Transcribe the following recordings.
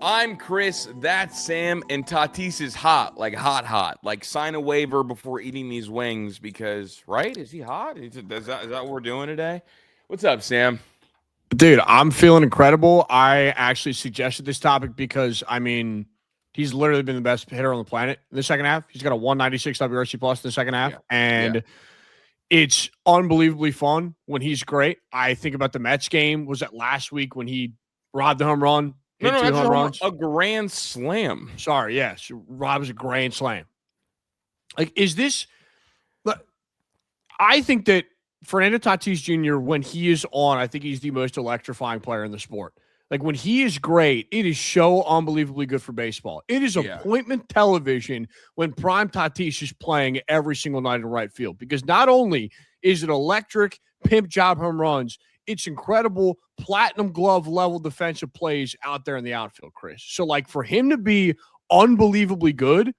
I'm Chris, that's Sam, and Tatis is hot, like hot. Like sign a waiver before eating these wings because, right? Is he hot? Is that what we're doing today? What's up, Sam? Dude, I'm feeling incredible. I actually suggested this topic because, he's literally been the best hitter on the planet in the second half. He's got a 196 WRC plus in the second half, Yeah. Yeah. and it's unbelievably fun when he's great. I think about the Mets game. Was that last week when he robbed the home run, No, hit no, two that's home runs? a grand slam. Sorry, yes. Rob was a grand slam. Like, is this I think that Fernando Tatis Jr., when he is on, I think he's the most electrifying player in the sport. Like, when he is great, it is so unbelievably good for baseball. It is Yeah. appointment television when prime Tatis is playing every single night in right field, because not only is it electric pimp job home runs, it's incredible platinum glove level defensive plays out there in the outfield, Chris. So, like, for him to be unbelievably good,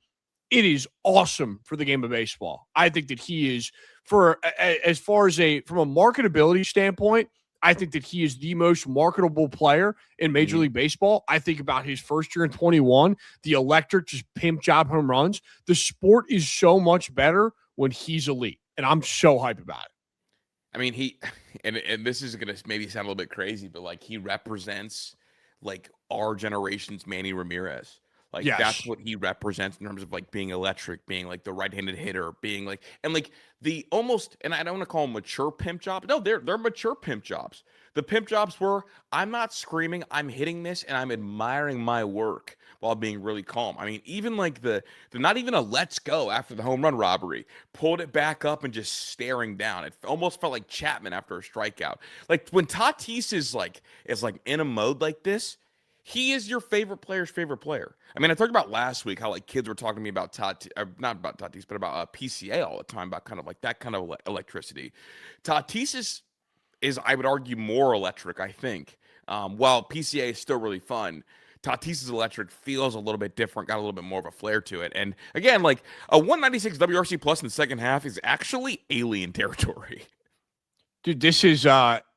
it is awesome for the game of baseball. I think that he is, for as far as from a marketability standpoint, I think that he is the most marketable player in Major League Baseball. I think about his first year in 21, the electric just pimp job home runs. The sport is so much better when he's elite, and I'm so hyped about it. I mean, and this is gonna maybe sound a little bit crazy, but like he represents like our generation's Manny Ramirez. Like that's Yes. what he represents in terms of like being electric, being like the right-handed hitter, being like and like the almost and I don't want to call them mature pimp jobs. No, they're mature pimp jobs. The pimp jobs were I'm not screaming, I'm hitting this and I'm admiring my work while being really calm. I mean, even like the not even a let's go after the home run robbery, pulled it back up and just staring down. It almost felt like Chapman after a strikeout. Like when Tatis is like in a mode like this, he is your favorite player's favorite player. I mean, I talked about last week how like kids were talking to me about not about Tatis, but about PCA all the time, about kind of like that kind of electricity. Tatis is I would argue more electric. I think. While PCA is still really fun, Tatis's electric feels a little bit different, got a little bit more of a flair to it. And again, like a 196 WRC plus in the second half is actually alien territory. Dude, this is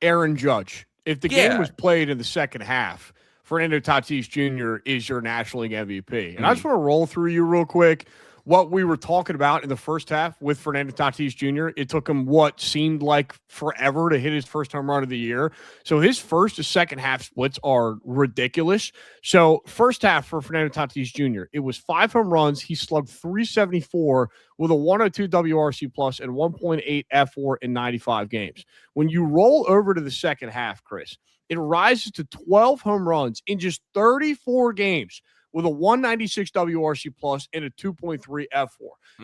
Aaron Judge. If the game was played in the second half, Fernando Tatis Jr. is your National League MVP. And I just want to roll through you real quick what we were talking about in the first half with Fernando Tatis Jr. It took him what seemed like forever to hit his first home run of the year. So his first to second half splits are ridiculous. So first half for Fernando Tatis Jr., it was 5 home runs. He slugged 374 with a 102 WRC plus and 1.8 F4 in 95 games. When you roll over to the second half, Chris, it rises to 12 home runs in just 34 games with a 196 WRC plus and a 2.3 F4.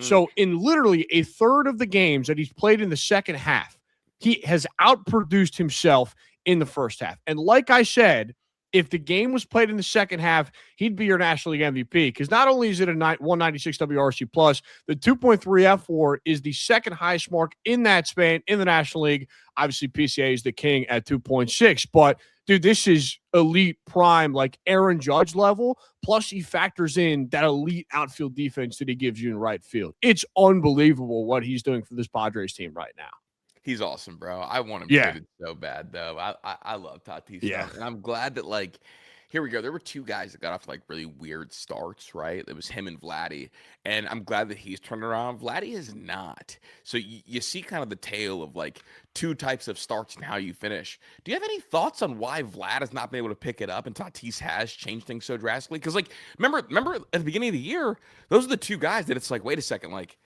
So in literally a third of the games that he's played in the second half, he has outproduced himself in the first half. And like I said, if the game was played in the second half, he'd be your National League MVP, because not only is it a 196 WRC plus, the 2.3 F4 is the second highest mark in that span in the National League. Obviously, PCA is the king at 2.6, but dude, this is elite prime, like Aaron Judge level. Plus, he factors in that elite outfield defense that he gives you in right field. It's unbelievable what he's doing for this Padres team right now. He's awesome, bro. I want him traded so bad, though. I love Tatis stuff, and I'm glad that like here we go. There were two guys that got off like really weird starts, right? It was him and Vladdy, and I'm glad that he's turned around. Vladdy is not. So you see kind of the tale of like two types of starts and how you finish. Do you have any thoughts on why Vlad has not been able to pick it up and Tatis has changed things so drastically? Because like remember at the beginning of the year, those are the two guys that it's like, wait a second, like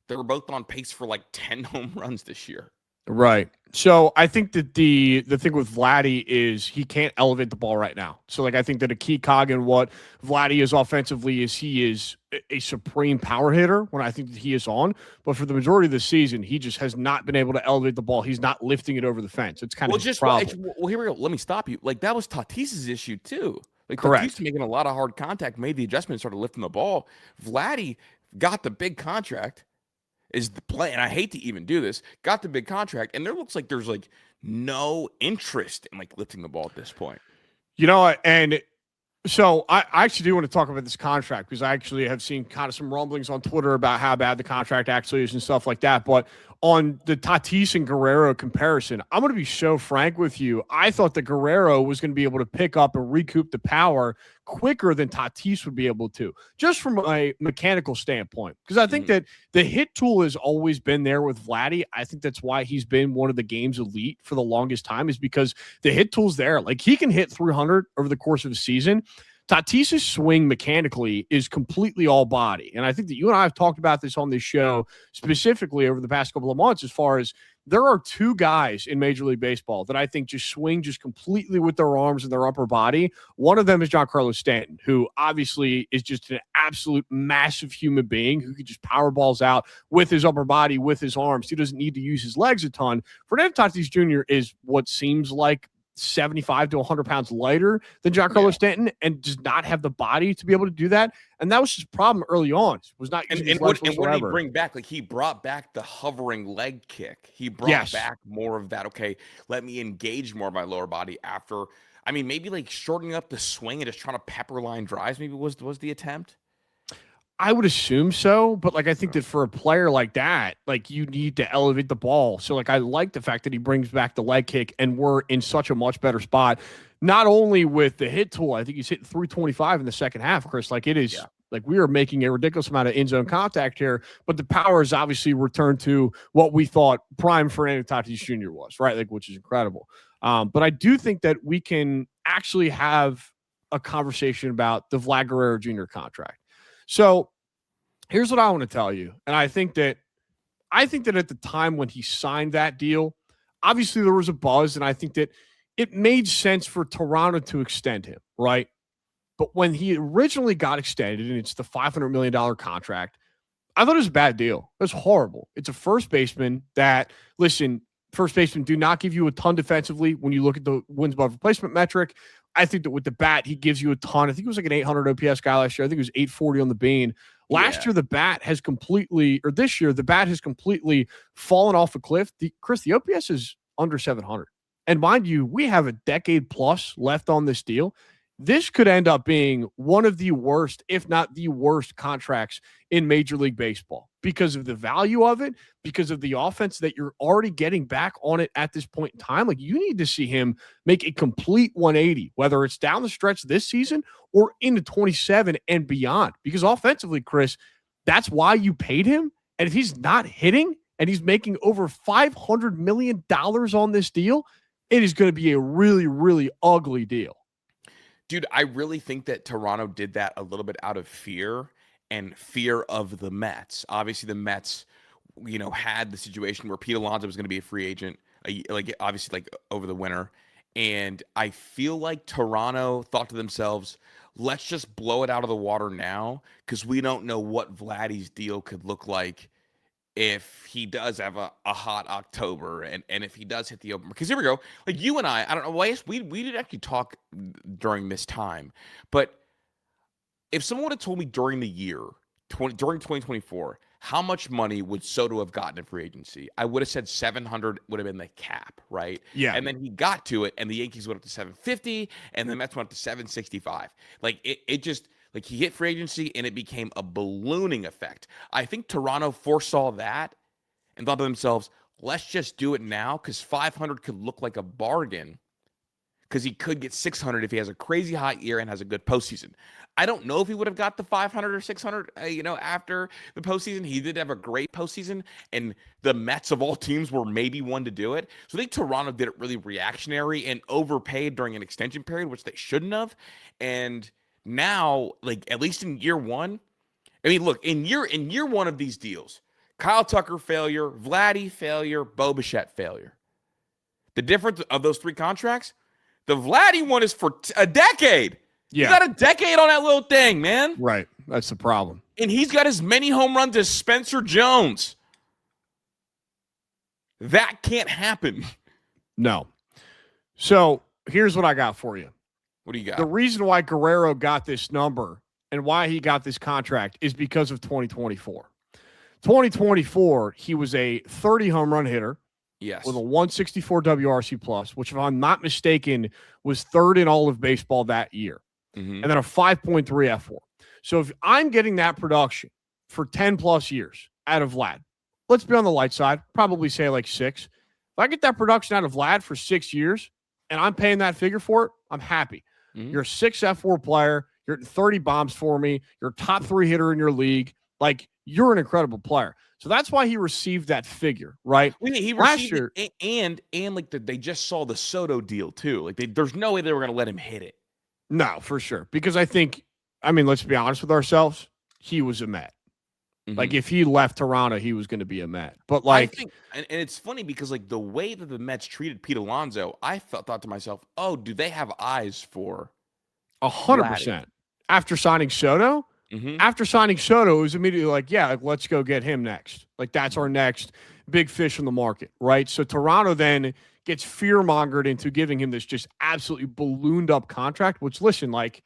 they were both on pace for like 10 home runs this year. Right. So I think that the thing with Vladdy is he can't elevate the ball right now. So like I think that a key cog in what Vladdy is offensively is he is a supreme power hitter when I think that he is on. But for the majority of the season, he just has not been able to elevate the ball. He's not lifting it over the fence. It's kind of his problem. Well, here we go. Let me stop you. Like that was Tatis's issue too. Like Correct. Tatis making a lot of hard contact, made the adjustment, started lifting the ball. Vladdy got the big contract. Is the play, and I hate to even do this, got the big contract, and there looks like there's like no interest in like lifting the ball at this point. You know, and so I actually do want to talk about this contract because I actually have seen kind of some rumblings on Twitter about how bad the contract actually is and stuff like that. But on the Tatis and Guerrero comparison, I'm going to be so frank with you. I thought that Guerrero was going to be able to pick up and recoup the power quicker than Tatis would be able to, just from a mechanical standpoint. Because I think that the hit tool has always been there with Vladdy. I think that's why he's been one of the game's elite for the longest time, is because the hit tool's there. Like, he can hit 300 over the course of a season. Tatis's swing mechanically is completely all body. And I think that you and I have talked about this on this show specifically over the past couple of months, as far as there are two guys in Major League Baseball that I think just swing just completely with their arms and their upper body. One of them is Giancarlo Stanton, who obviously is just an absolute massive human being who can just power balls out with his upper body, with his arms. He doesn't need to use his legs a ton. Fernando Tatis Jr. is what seems like 75 to 100 pounds lighter than Giancarlo Stanton, and does not have the body to be able to do that. And that was his problem early on. Was not using his legs whatsoever. What did he bring back? Like, he brought back the hovering leg kick. He brought back more of that. Okay, let me engage more of my lower body after. I mean, maybe like shortening up the swing and just trying to pepper line drives. Maybe was the attempt. I would assume so, but like, I think that for a player like that, like, you need to elevate the ball. So like, I like the fact that he brings back the leg kick, and we're in such a much better spot. Not only with the hit tool, I think he's hitting 325 in the second half, Chris. Like, it is like, we are making a ridiculous amount of in zone contact here, but the power is obviously returned to what we thought prime Fernando Tatis Jr. was, right? Like, which is incredible. But I do think that we can actually have a conversation about the Vlad Guerrero Jr. contract. So here's what I want to tell you. And I think that at the time when he signed that deal, obviously there was a buzz, and I think that it made sense for Toronto to extend him, right? But when he originally got extended, and it's the $500 million contract, I thought it was a bad deal. It was horrible. It's a first baseman that, listen, first basemen do not give you a ton defensively when you look at the wins above replacement metric. I think that with the bat, he gives you a ton. I think it was like an 800 OPS guy last year. I think it was 840 on the bean. Last year, the bat has completely, or this year, the bat has completely fallen off a cliff. Chris, the OPS is under 700. And mind you, we have a decade plus left on this deal. This could end up being one of the worst, if not the worst, contracts in Major League Baseball because of the value of it, because of the offense that you're already getting back on it at this point in time. Like, you need to see him make a complete 180, whether it's down the stretch this season or into 27 and beyond. Because offensively, Chris, that's why you paid him. And if he's not hitting and he's making over $500 million on this deal, it is going to be a really, really ugly deal. Dude, I really think that Toronto did that a little bit out of fear, and fear of the Mets. Obviously, the Mets, had the situation where Pete Alonso was going to be a free agent, obviously over the winter. And I feel like Toronto thought to themselves, let's just blow it out of the water now, because we don't know what Vladdy's deal could look like if he does have a hot October, and if he does hit the open. Because here we go. Like, you and I don't know, well, I guess we did actually talk during this time. But if someone would have told me during the year, during 2024, how much money would Soto have gotten in free agency, I would have said 700 would have been the cap, right? Yeah. And then he got to it, and the Yankees went up to 750, and the Mets went up to 765. Like, it just... Like, he hit free agency, and it became a ballooning effect. I think Toronto foresaw that and thought to themselves, let's just do it now, because 500 could look like a bargain, because he could get 600 if he has a crazy hot year and has a good postseason. I don't know if he would have got the 500 or 600, after the postseason. He did have a great postseason, and the Mets of all teams were maybe one to do it. So I think Toronto did it really reactionary and overpaid during an extension period, which they shouldn't have. And now, like, at least in year one, I mean, look, in year one of these deals, Kyle Tucker failure, Vladdy failure, Bo Bichette failure. The difference of those three contracts, the Vladdy one is for a decade. Yeah. You got a decade on that little thing, man. Right. That's the problem. And he's got as many home runs as Spencer Jones. That can't happen. No. So here's what I got for you. What do you got? The reason why Guerrero got this number and why he got this contract is because of 2024. 2024, he was a 30 home run hitter. Yes. With a 164 WRC plus, which, if I'm not mistaken, was third in all of baseball that year. Mm-hmm. And then a 5.3 F4. So if I'm getting that production for 10 plus years out of Vlad, let's be on the light side, probably say like 6. If I get that production out of Vlad for 6 years and I'm paying that figure for it, I'm happy. Mm-hmm. You're a 6 F4 player. You're hitting 30 bombs for me. You're a top 3 hitter in your league. Like, you're an incredible player. So that's why he received that figure, right? He received it, and like they just saw the Soto deal too. Like there's no way they were going to let him hit it. No, for sure. Because let's be honest with ourselves. He was a Met. Mm-hmm. Like, if he left Toronto, he was going to be a Met. But like, I think, and it's funny because like the way that the Mets treated Pete Alonso, I thought to myself, oh, do they have eyes for 100%? After signing Soto, it was immediately like, yeah, like, let's go get him next. Like, that's our next big fish in the market, right? So Toronto then gets fear-mongered into giving him this just absolutely ballooned up contract, which, listen, like,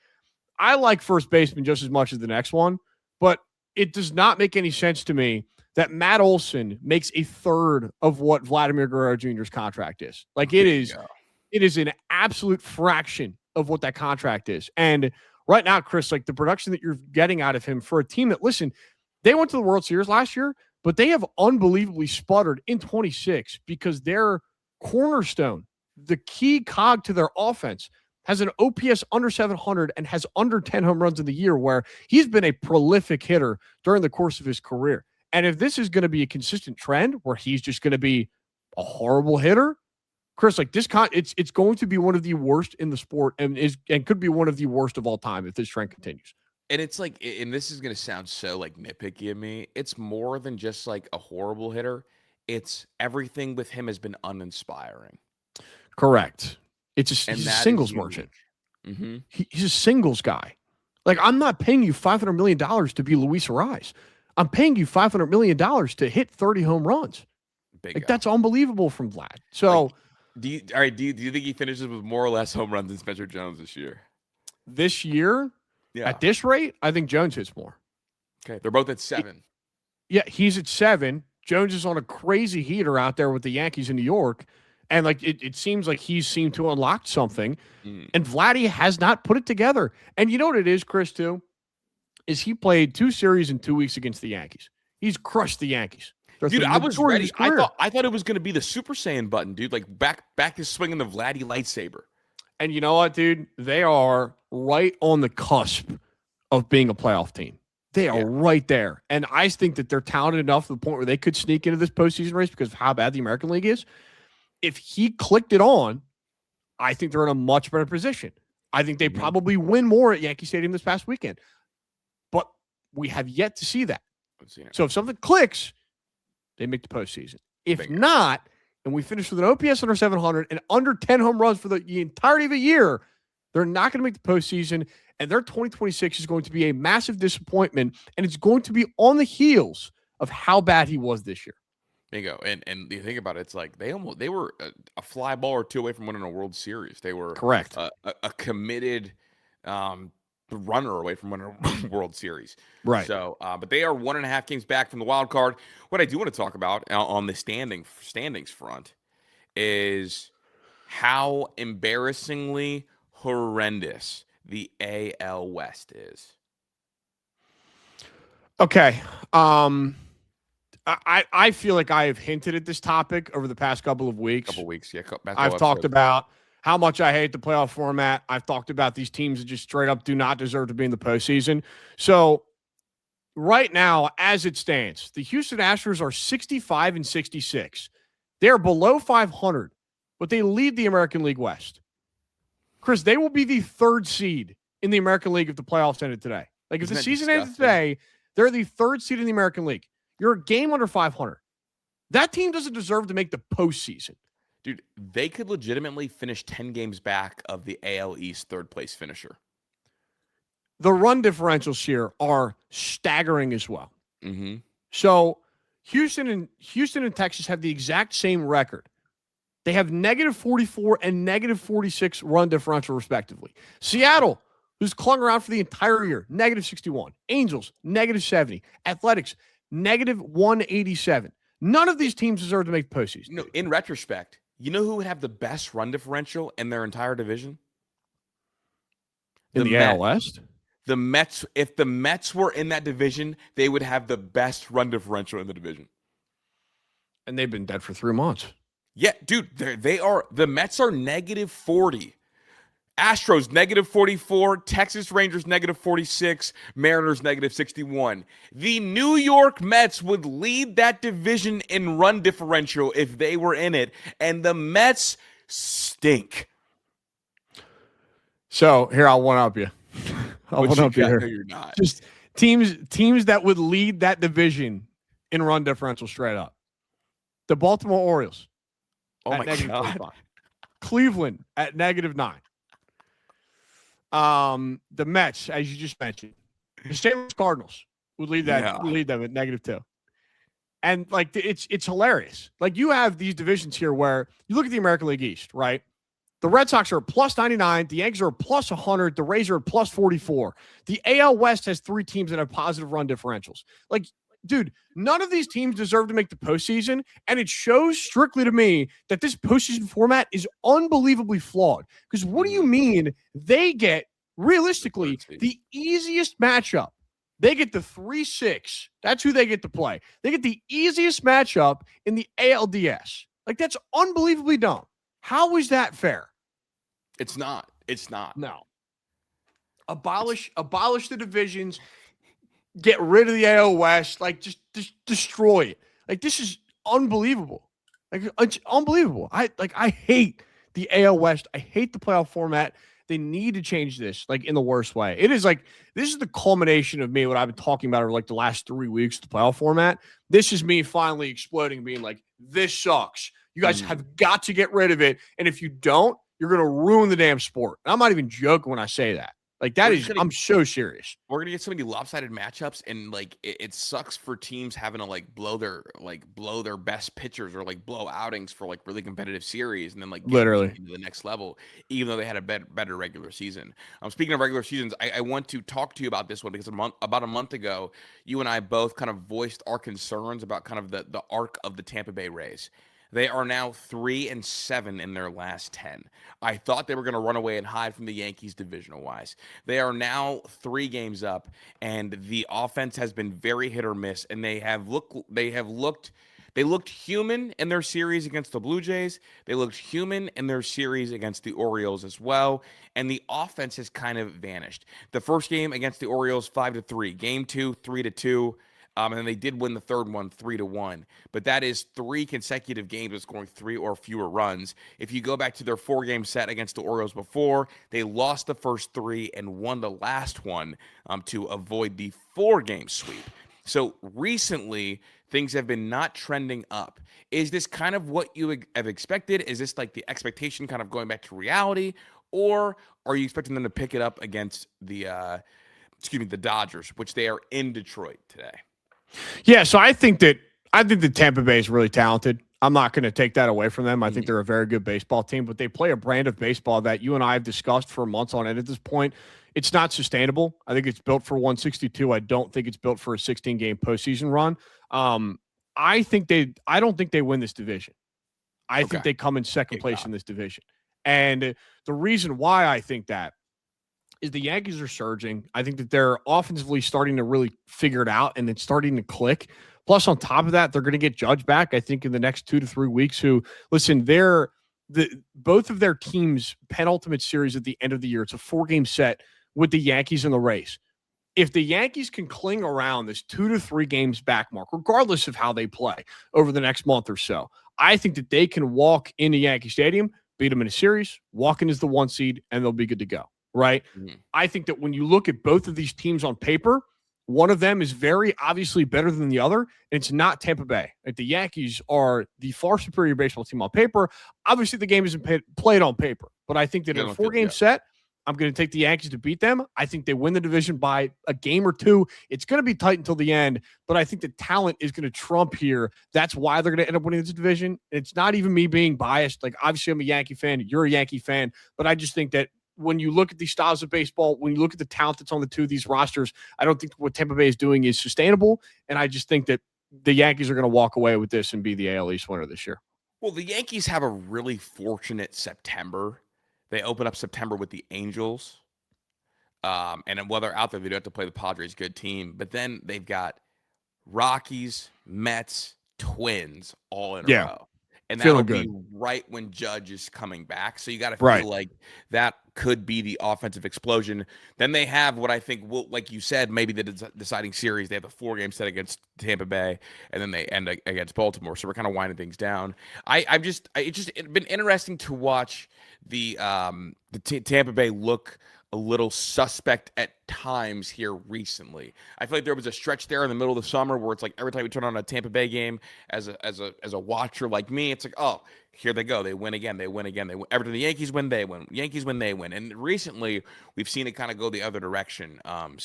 I like first baseman just as much as the next one, but it does not make any sense to me that Matt Olson makes a third of what Vladimir Guerrero Jr.'s contract is. Like, it is an absolute fraction of what that contract is. And right now, Chris, like, the production that you're getting out of him for a team that, listen, they went to the World Series last year, but they have unbelievably sputtered in 26 because their cornerstone, the key cog to their offense, has an OPS under 700 and has under 10 home runs in the year, where he's been a prolific hitter during the course of his career. And if this is going to be a consistent trend where he's just going to be a horrible hitter, Chris, like, it's going to be one of the worst in the sport, and could be one of the worst of all time if this trend continues. And it's like, and this is going to sound so like nitpicky of me, it's more than just like a horrible hitter. It's everything with him has been uninspiring. Correct. He's a singles merchant. Mm-hmm. He's a singles guy. Like, I'm not paying you $500 million to be Luis Ariz. I'm paying you $500 million to hit 30 home runs. Bingo. Like, that's unbelievable from Vlad. So, do you think he finishes with more or less home runs than Spencer Jones this year? This year, at this rate, I think Jones hits more. Okay, they're both at 7. He's at 7. Jones is on a crazy heater out there with the Yankees in New York. And like, it seems like he's seemed to unlock something. And Vladdy has not put it together. And you know what it is, Chris, too? Is he played 2 series in 2 weeks against the Yankees. He's crushed the Yankees. Dude, I was ready. I thought it was going to be the Super Saiyan button, dude. Like, back to swinging the Vladdy lightsaber. And you know what, dude? They are right on the cusp of being a playoff team. They are right there. And I think that they're talented enough to the point where they could sneak into this postseason race because of how bad the American League is. If he clicked it on, I think they're in a much better position. I think they probably win more at Yankee Stadium this past weekend. But we have yet to see that. So if something clicks, they make the postseason. If not, and we finish with an OPS under 700 and under 10 home runs for the entirety of a year, they're not going to make the postseason, and their 2026 is going to be a massive disappointment, and it's going to be on the heels of how bad he was this year. Bingo. And you think about it, it's like they were a fly ball or 2 away from winning a World Series. They were correct, a committed runner away from winning a World Series. Right. So, but they are 1.5 games back from the wild card. What I do want to talk about on the standings front is how embarrassingly horrendous the AL West is. Okay. I feel like I have hinted at this topic over the past couple of weeks. I've talked about how much I hate the playoff format. I've talked about these teams that just straight up do not deserve to be in the postseason. So right now, as it stands, the Houston Astros are 65-66. They're below 500, but they lead the American League West. Chris, they will be the 3rd seed in the American League if the playoffs ended today. Like, if the season ended today, they're the 3rd seed in the American League. You're a game under 500. That team doesn't deserve to make the postseason. Dude, they could legitimately finish 10 games back of the AL East 3rd place finisher. The run differentials here are staggering as well. Mm-hmm. So Houston and Texas have the exact same record. They have -44 and -46 run differential, respectively. Seattle, who's clung around for the entire year, -61. Angels, -70. Athletics, -187. None of these teams deserve to make the postseason. You know, in retrospect, you know who would have the best run differential in their entire division? In the AL West? The Mets. If the Mets were in that division, they would have the best run differential in the division. And they've been dead for 3 months. Yeah, dude, they are. The Mets are -40. Astros -44, Texas Rangers -46, Mariners -61. The New York Mets would lead that division in run differential if they were in it, and the Mets stink. So here, I'll one up you. I'll one up you here. No, you're not. Just teams that would lead that division in run differential straight up. The Baltimore Orioles. Oh my God. -45. Cleveland at -9. The Mets, as you just mentioned, the St. Louis Cardinals would lead them at -2. And like it's hilarious. Like you have these divisions here where you look at the American League East, right? The Red Sox are +99, the Yankees are +100, the Rays are +44. The AL West has 3 teams that have positive run differentials. Like, dude, none of these teams deserve to make the postseason, and it shows strictly to me that this postseason format is unbelievably flawed. Because what do you mean they get, realistically, the easiest matchup? They get the 3-6. That's who they get to play. They get the easiest matchup in the ALDS. Like, that's unbelievably dumb. How is that fair? It's not. It's not. No. Abolish the divisions. Get rid of the AL West. Like, just destroy it. Like, this is unbelievable. Like, it's unbelievable. I hate the AL West. I hate the playoff format. They need to change this, like, in the worst way. It is like, this is the culmination of me, what I've been talking about over like the last 3 weeks, the playoff format. This is me finally exploding and being like, this sucks. You guys have got to get rid of it. And if you don't, you're going to ruin the damn sport. And I'm not even joking when I say that. Like, I'm so serious. We're going to get so many lopsided matchups, and like it sucks for teams having to blow their best pitchers or blow outings for really competitive series, and then get literally into the next level, even though they had a better regular season. Speaking of regular seasons, I want to talk to you about this one because about a month ago, you and I both kind of voiced our concerns about kind of the arc of the Tampa Bay Rays. They are now 3-7 in their last 10. I thought they were going to run away and hide from the Yankees divisional-wise. They are now 3 games up, and the offense has been very hit or miss. And they looked human in their series against the Blue Jays. They looked human in their series against the Orioles as well. And the offense has kind of vanished. The first game against the Orioles, 5-3. Game 2, 3-2. And then they did win the third one 3-1. But that is 3 consecutive games with scoring 3 or fewer runs. If you go back to their 4-game set against the Orioles before, they lost the first 3 and won the last one to avoid the 4-game sweep. So recently, things have been not trending up. Is this kind of what you have expected? Is this like the expectation kind of going back to reality? Or are you expecting them to pick it up against the Dodgers, which they are in Detroit today? Yeah, so I think that Tampa Bay is really talented. I'm not going to take that away from them. I think they're a very good baseball team, but they play a brand of baseball that you and I have discussed for months on end at this point. It's not sustainable. I think it's built for 162. I don't think it's built for a 16-game postseason run. I don't think they win this division. I think they come in second place in this division. And the reason why I think that is the Yankees are surging. I think that they're offensively starting to really figure it out, and it's starting to click. Plus, on top of that, they're going to get Judge back, I think, in the next 2 to 3 weeks. Both of their teams' penultimate series at the end of the year. It's a 4-game set with the Yankees and the Rays. If the Yankees can cling around this 2 to 3 games back mark, regardless of how they play over the next month or so, I think that they can walk into Yankee Stadium, beat them in a series, walk in as the 1 seed, and they'll be good to go. Right? Mm-hmm. I think that when you look at both of these teams on paper, one of them is very obviously better than the other, and it's not Tampa Bay. Like, the Yankees are the far superior baseball team on paper. Obviously, the game isn't played on paper, but I think that in a 4-game set, I'm going to take the Yankees to beat them. I think they win the division by a game or 2. It's going to be tight until the end, but I think the talent is going to trump here. That's why they're going to end up winning this division. It's not even me being biased. Like, obviously, I'm a Yankee fan. You're a Yankee fan, but I just think that when you look at these styles of baseball, when you look at the talent that's on the 2 of these rosters, I don't think what Tampa Bay is doing is sustainable. And I just think that the Yankees are going to walk away with this and be the AL East winner this year. Well, the Yankees have a really fortunate September. They open up September with the Angels. And while they're out there, they don't have to play the Padres, good team. But then they've got Rockies, Mets, Twins all in a Yeah. row. And that'll Feeling be good. right when Judge is coming back. So you got to Right. feel like that could be the offensive explosion. Then they have what I think will, like you said, maybe the deciding series. They have a 4-game set against Tampa Bay, and then they end against Baltimore. So we're kind of winding things down. It's been interesting to watch the Tampa Bay look a little suspect at times here recently. I feel like there was a stretch there in the middle of the summer where it's like every time we turn on a Tampa Bay game as a watcher like me, it's like, oh, here they go. They win again. They win again. They win. Every time the Yankees win, they win. Yankees win, they win. And recently, we've seen it kind of go the other direction. And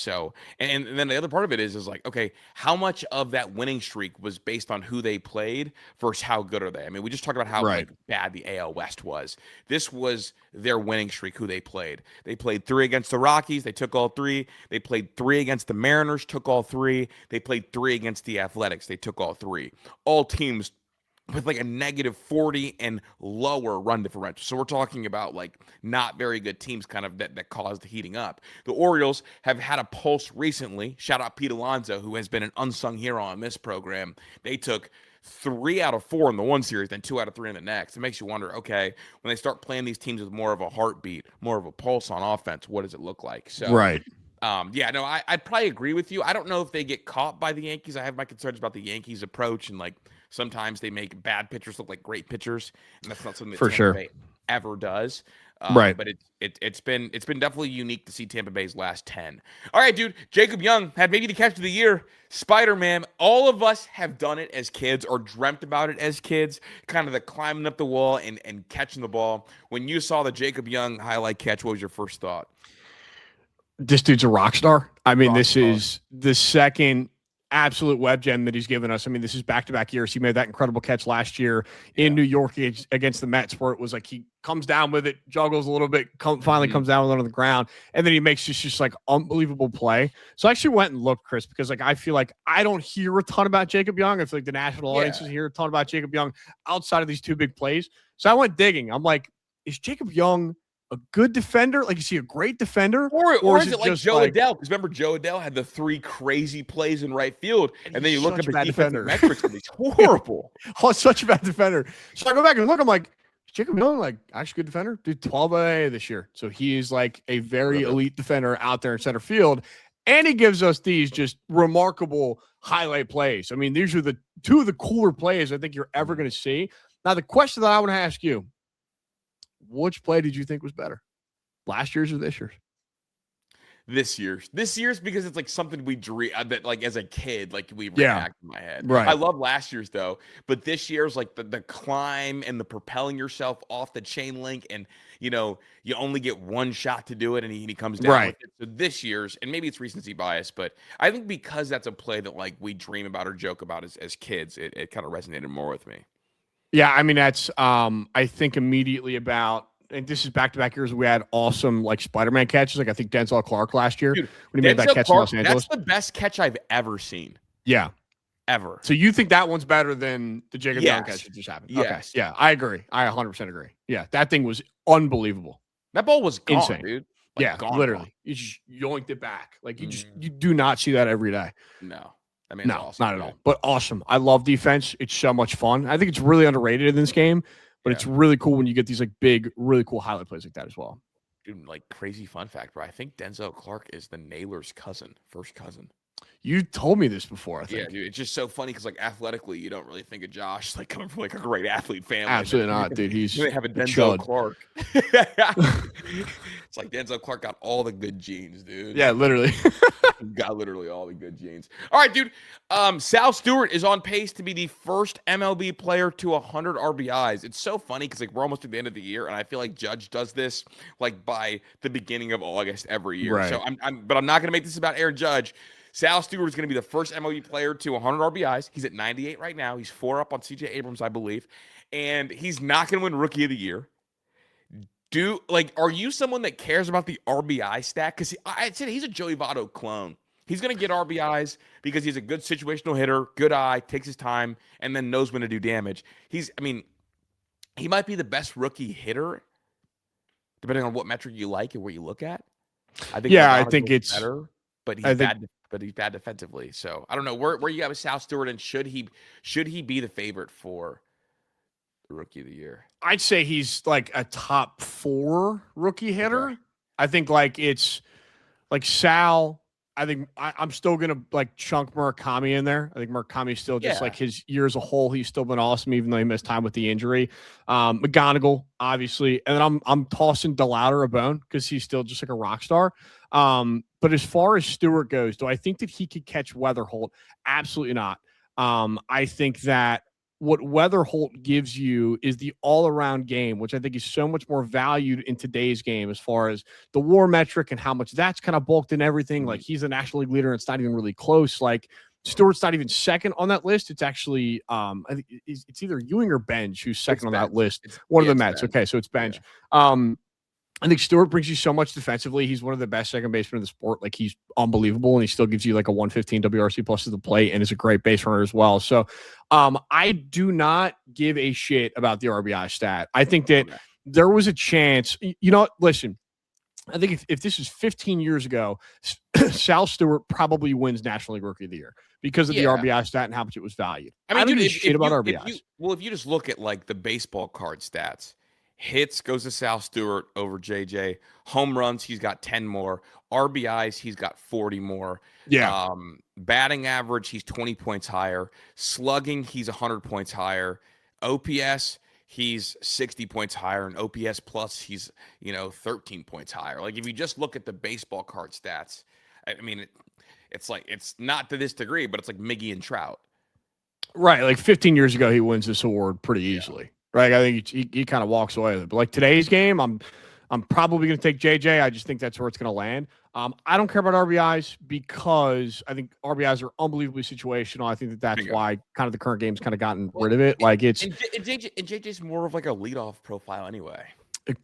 then the other part of it is like, okay, how much of that winning streak was based on who they played versus how good are they? I mean, we just talked about how like bad the AL West was. This was their winning streak, who they played. They played 3 against the Rockies. They took all 3. They played 3 against the Mariners, took all 3. They played 3 against the Athletics. They took all 3. All teams with like a -40 and lower run differential. So we're talking about like not very good teams kind of that caused the heating up. The Orioles have had a pulse recently. Shout out Pete Alonso, who has been an unsung hero on this program. They took 3 out of 4 in the one series, then 2 out of 3 in the next. It makes you wonder, okay, when they start playing these teams with more of a heartbeat, more of a pulse on offense, what does it look like? So I'd probably agree with you. I don't know if they get caught by the Yankees. I have my concerns about the Yankees' approach, and like sometimes they make bad pitchers look like great pitchers, and that's not something that Tampa Bay ever does. But it's been definitely unique to see Tampa Bay's last 10. All right, dude. Jacob Young had maybe the catch of the year. Spider-Man. All of us have done it as kids or dreamt about it as kids. Kind of the climbing up the wall and catching the ball. When you saw the Jacob Young highlight catch, what was your first thought? This dude's a rock star. I mean, this is the second absolute web gem that he's given us. I mean, this is back-to-back years. He made that incredible catch last year in New York against the Mets, where it was like he comes down with it, juggles a little bit, finally comes down with it on the ground, and then he makes just like unbelievable play. So I actually went and looked, Chris, because like I feel like I don't hear a ton about Jacob Young. I feel like the national audiences hear a ton about Jacob Young outside of these 2 big plays. So I went digging. I'm like, is Jacob Young a good defender? Like, is he a great defender? Or is it like Joe Adell? Because remember, Joe Adell had the 3 crazy plays in right field, and then you look at the defensive metrics, and he's horrible. Such a bad defender. So I go back and look, I'm like, Jacob Young, like, actually good defender? Dude, 12 AA this year. So he is like a very elite defender out there in center field. And he gives us these just remarkable highlight plays. I mean, these are the 2 of the cooler plays I think you're ever going to see. Now, the question that I want to ask you, which play did you think was better? Last year's or this year's? This year's because it's like something we dream that like as a kid, like we react in my head. Right. I love last year's though, but this year's like the climb and the propelling yourself off the chain link, and you know you only get one shot to do it, and he comes down with it. So this year's, and maybe it's recency bias, but I think because that's a play that like we dream about or joke about as kids, it kind of resonated more with me. Yeah, I mean, that's I think immediately about, and this is back-to-back years we had awesome like Spider-Man catches. Like I think Denzel Clark last year when he made that catch in Los Angeles. That's the best catch I've ever seen. Yeah. Ever. So you think that one's better than the Jacob Young catch that just happened? Yes. Okay. Yeah, I agree. I 100% agree. Yeah, that thing was unbelievable. That ball was gone, insane, dude. Like, literally. Gone. You just yoinked it back. Like you do not see that every day. No. I mean, no, awesome, not at all. But awesome. I love defense. It's so much fun. I think it's really underrated in this game, but it's really cool when you get these like big, really cool highlight plays like that as well. Dude, like crazy fun fact, bro. I think Denzel Clark is the Naylor's first cousin. You told me this before, I think. Yeah, dude. It's just so funny because, like, athletically, you don't really think of Josh like coming from like a great athlete family. Absolutely not, dude. He's they have a Denzel Clark. It's like Denzel Clark got all the good genes, dude. Yeah, literally. Got literally all the good genes. All right, dude. Sal Stewart is on pace to be the first MLB player to 100 RBIs. It's so funny because like we're almost at the end of the year, and I feel like Judge does this like by the beginning of August every year. Right. So but I'm not going to make this about Aaron Judge. Sal Stewart is going to be the first MLB player to 100 RBIs. He's at 98 right now. He's 4 up on CJ Abrams, I believe. And he's not going to win Rookie of the Year. Are you someone that cares about the RBI stat? Because I said he's a Joey Votto clone. He's going to get RBIs because he's a good situational hitter, good eye, takes his time, and then knows when to do damage. He might be the best rookie hitter, depending on what metric you like and what you look at. I think it's better. But he's bad. but he's bad defensively. So I don't know where you got with Sal Stewart, and should he be the favorite for the Rookie of the Year? I'd say he's like a top 4 rookie hitter. Okay. I think like it's like Sal. I think I'm still gonna like chunk Murakami in there. I think Murakami's still just like his year as a whole. He's still been awesome, even though he missed time with the injury. McGonigal, obviously, and then I'm tossing DeLauder a bone because he's still just like a rock star. But as far as Stewart goes, do I think that he could catch Weatherholt? Absolutely not. I think that what Weatherholt gives you is the all-around game, which I think is so much more valued in today's game as far as the WAR metric and how much that's kind of bulked in everything. Like he's a National League leader and it's not even really close. Like Stewart's not even second on that list. It's actually I think it's either Ewing or Benj who's second on that list. One of the Mets. Okay, so it's Benj. Yeah. I think Stewart brings you so much defensively. He's one of the best second basemen in the sport. Like he's unbelievable, and he still gives you like a 115 WRC plus to the plate, and is a great base runner as well. So, I do not give a shit about the RBI stat. I think that there was a chance. You know what? Listen, I think if this is 15 years ago, Sal Stewart probably wins National League Rookie of the Year because of the RBI stat and how much it was valued. I mean, I don't give a shit about RBIs. If you just look at like the baseball card stats. Hits goes to Sal Stewart over JJ. Home runs, he's got 10 more. RBIs, he's got 40 more. Yeah. Batting average, he's 20 points higher. Slugging, he's 100 points higher. OPS, he's 60 points higher. And OPS plus, he's 13 points higher. Like if you just look at the baseball card stats, I mean, it's like it's not to this degree, but it's like Miggy and Trout. Right. Like 15 years ago, he wins this award pretty easily. Yeah. Right, I think he kind of walks away with it. But like today's game, I'm probably going to take JJ. I just think that's where it's going to land. I don't care about RBIs because I think RBIs are unbelievably situational. I think that's why kind of the current game's kind of gotten rid of it. Like it's JJ's more of like a leadoff profile anyway.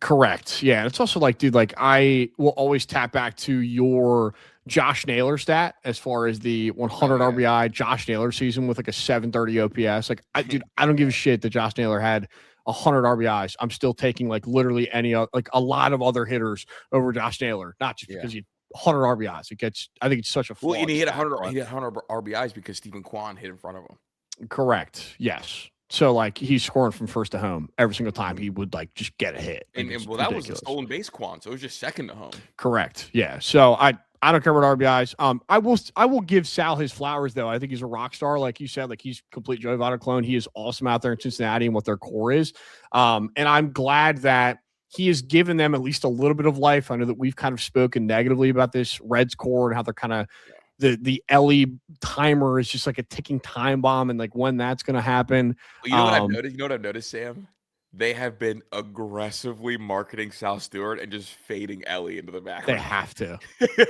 Correct. Yeah. And it's also like, dude, like I will always tap back to your Josh Naylor stat as far as the 100 RBI Josh Naylor season with like a 730 OPS. Like, I don't give a shit that Josh Naylor had 100 RBIs. I'm still taking like literally like a lot of other hitters over Josh Naylor, not just because you 100 RBIs. I think it's such a well, and he hit 100 RBIs because Stephen Kwan hit in front of him. Correct. Yes. So, like, he's scoring from first to home every single time he would, like, just get a hit. And well, that was a stolen base Quan, so it was just second to home. Correct. Yeah. So, I don't care about RBIs. I will give Sal his flowers, though. I think he's a rock star. Like you said, like, he's complete Joey Votto clone. He is awesome out there in Cincinnati and what their core is. And I'm glad that he has given them at least a little bit of life. I know that we've kind of spoken negatively about this Reds core and how they're kind of the Ellie timer is just like a ticking time bomb, and like when that's going to happen. Well, you know what I've noticed? You know what I've noticed, Sam? They have been aggressively marketing Sal Stewart and just fading Ellie into the background. They have to.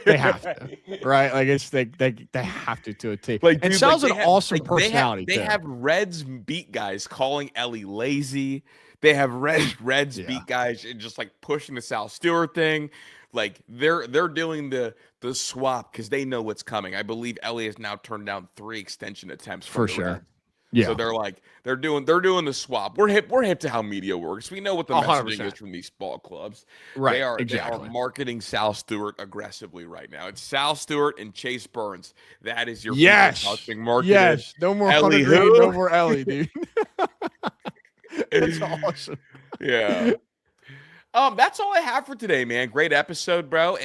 They have to. Right? Like it's they have to a T. Like, and dude, Sal's like an awesome personality. They have Reds beat guys calling Ellie lazy. They have Reds beat guys and just like pushing the Sal Stewart thing. Like they're doing the swap because they know what's coming. I believe Ellie has now turned down 3 extension attempts for sure. Reds. Yeah. So they're doing the swap. We're hip to how media works. We know what the messaging is from these ball clubs. Right. They are marketing Sal Stewart aggressively right now. It's Sal Stewart and Chase Burns. That is your marketing. Yes. No more Ellie. No more Ellie, dude. That's awesome. Yeah. That's all I have for today, man. Great episode, bro.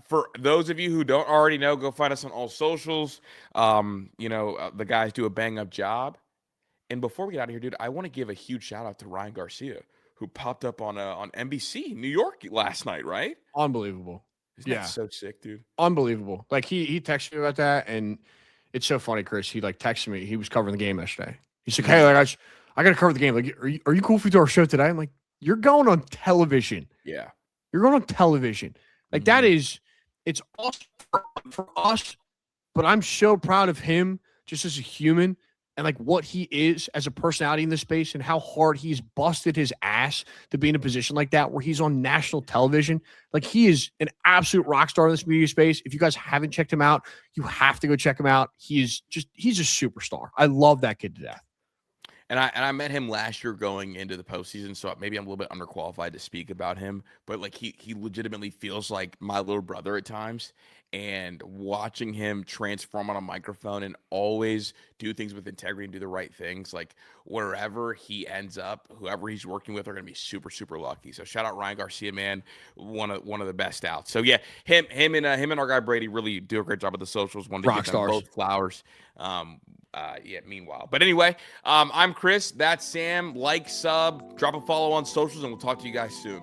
For those of you who don't already know, go find us on all socials. The guys do a bang-up job. And before we get out of here, dude, I want to give a huge shout-out to Ryan Garcia, who popped up on NBC New York last night, right? Unbelievable. Isn't that so sick, dude? Unbelievable. Like, he texted me about that, and it's so funny, Chris. He, like, texted me. He was covering the game yesterday. He's like, hey, like, I got to cover the game. Like, are you cool if we do our show today? I'm like, you're going on television. Yeah. You're going on television. Like that is, it's awesome for us, but I'm so proud of him just as a human and like what he is as a personality in this space and how hard he's busted his ass to be in a position like that where he's on national television. Like he is an absolute rock star in this media space. If you guys haven't checked him out, you have to go check him out. He's a superstar. I love that kid to death. And I met him last year going into the postseason, so maybe I'm a little bit underqualified to speak about him. But like he legitimately feels like my little brother at times. And watching him transform on a microphone and always do things with integrity and do the right things, like wherever he ends up, whoever he's working with are going to be super super lucky. So shout out Ryan Garcia, man, one of the best outs. So yeah, him and our guy Brady really do a great job with the socials. Wanted to Rock give them stars. both flowers. Yeah, meanwhile. But anyway, I'm Chris. That's Sam. Like, sub, drop a follow on socials, and we'll talk to you guys soon.